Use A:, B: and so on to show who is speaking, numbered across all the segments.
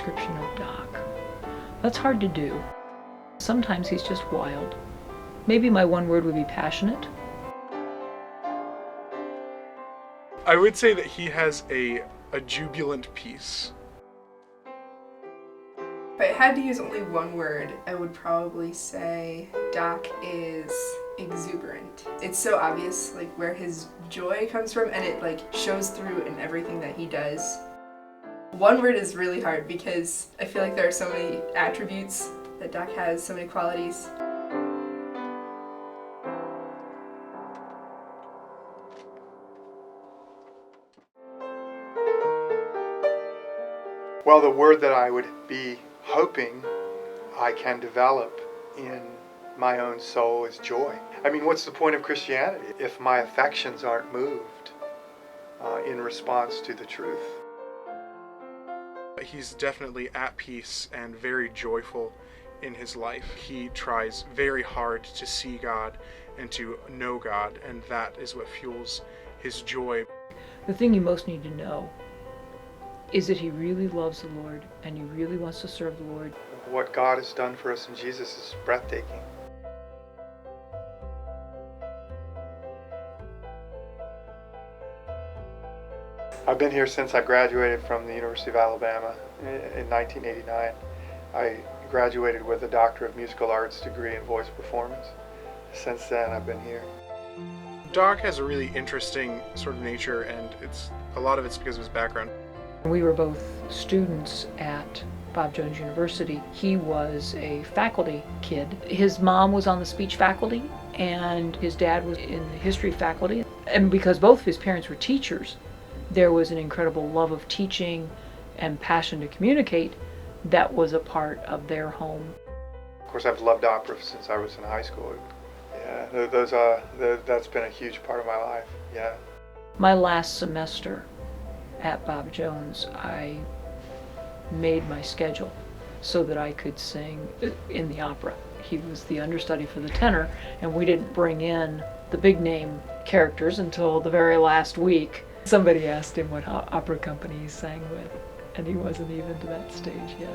A: description of Doc. That's hard to do. Sometimes he's just wild. Maybe my one word would be passionate.
B: I would say that he has a jubilant peace.
C: If I had to use only one word, I would probably say Doc is exuberant. It's so obvious like where his joy comes from, and it like shows through in everything that he does. One word is really hard because I feel like there are so many attributes that Doc has, so many qualities.
D: Well, the word that I would be hoping I can develop in my own soul is joy. I mean, what's the point of Christianity if my affections aren't moved in response to the truth?
B: He's definitely at peace and very joyful in his life. He tries very hard to see God and to know God, and that is what fuels his joy.
A: The thing you most need to know is that he really loves the Lord and he really wants to serve the Lord.
D: What God has done for us in Jesus is breathtaking. I've been here since I graduated from the University of Alabama in 1989. I graduated with a Doctor of Musical Arts degree in voice performance. Since then, I've been here.
B: Doc has a really interesting sort of nature, and a lot of it's because of his background.
A: We were both students at Bob Jones University. He was a faculty kid. His mom was on the speech faculty and his dad was in the history faculty. And because both of his parents were teachers, there was an incredible love of teaching and passion to communicate that was a part of their home.
D: Of course, I've loved opera since I was in high school. Yeah, that's been a huge part of my life, yeah.
A: My last semester at Bob Jones, I made my schedule so that I could sing in the opera. He was the understudy for the tenor, and we didn't bring in the big name characters until the very last week. Somebody asked him what opera company he sang with, and he wasn't even to that stage yet.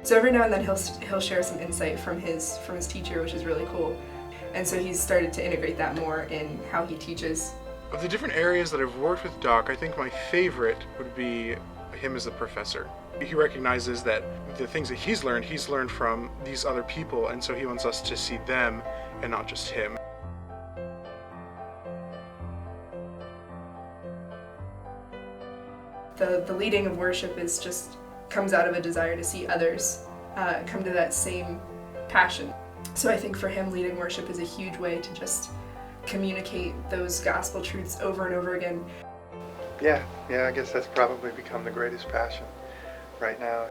C: So every now and then he'll share some insight from his teacher, which is really cool. And so he's started to integrate that more in how he teaches.
B: Of the different areas that I've worked with Doc, I think my favorite would be him as a professor. He recognizes that the things that he's learned from these other people, and so he wants us to see them and not just him.
C: The leading of worship comes out of a desire to see others come to that same passion. So I think for him, leading worship is a huge way to just communicate those gospel truths over and over again.
D: Yeah, I guess that's probably become the greatest passion right now.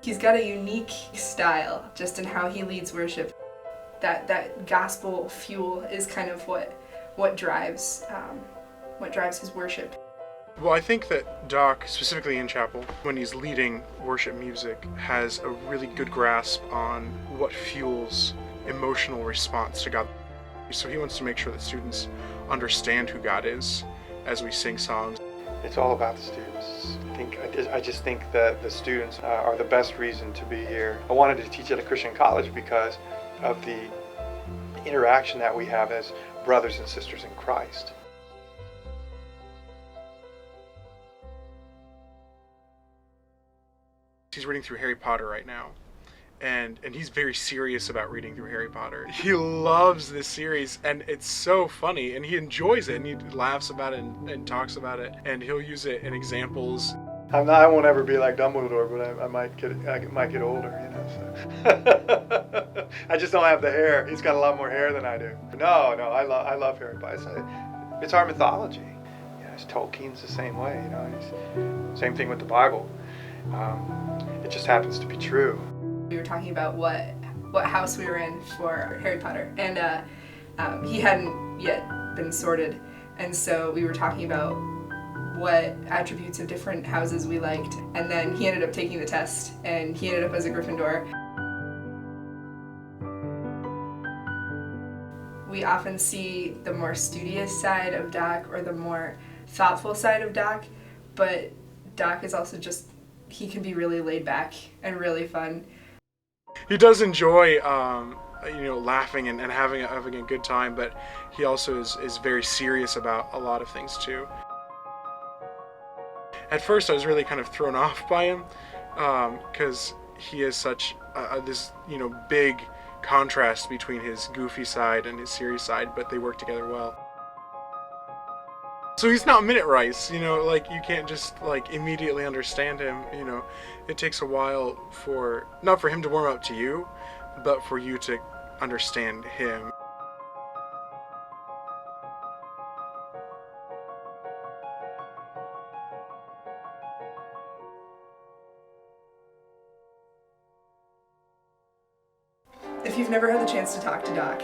C: He's got a unique style just in how he leads worship. That gospel fuel is kind of what drives his worship.
B: Well, I think that Doc, specifically in chapel, when he's leading worship music, has a really good grasp on what fuels emotional response to God. So he wants to make sure that students understand who God is as we sing songs.
D: It's all about the students. I just think that the students are the best reason to be here. I wanted to teach at a Christian college because of the interaction that we have as brothers and sisters in Christ.
B: He's reading through Harry Potter right now, and he's very serious about reading through Harry Potter. He loves this series, and it's so funny, and he enjoys it, and he laughs about it and talks about it, and he'll use it in examples.
D: I won't ever be like Dumbledore, but I might get older, you know. So. I just don't have the hair. He's got a lot more hair than I do. No, I love Harry Potter. It's our mythology. You know, Tolkien's the same way, you know. Same thing with the Bible. It just happens to be true.
C: We were talking about what house we were in for Harry Potter, and he hadn't yet been sorted, and so we were talking about what attributes of different houses we liked, and then he ended up taking the test, and he ended up as a Gryffindor. we often see the more studious side of Doc or the more thoughtful side of Doc, but Doc is also just, he can be really laid back and really fun.
B: He does enjoy, laughing and having a good time, but he also is very serious about a lot of things too. At first, I was really kind of thrown off by him, because he is such this big contrast between his goofy side and his serious side, but they work together well. So he's not Minute Rice, you can't just immediately understand him. It takes a while not for him to warm up to you, but for you to understand him.
C: If you've never had the chance to talk to Doc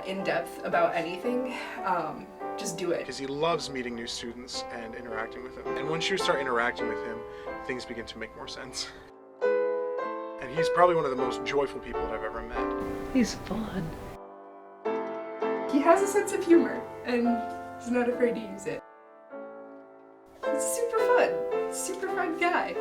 C: in depth about anything, just do it.
B: Because he loves meeting new students and interacting with them. And once you start interacting with him, things begin to make more sense. And he's probably one of the most joyful people that I've ever met.
A: He's fun.
C: He has a sense of humor, and he's not afraid to use it. He's super fun guy.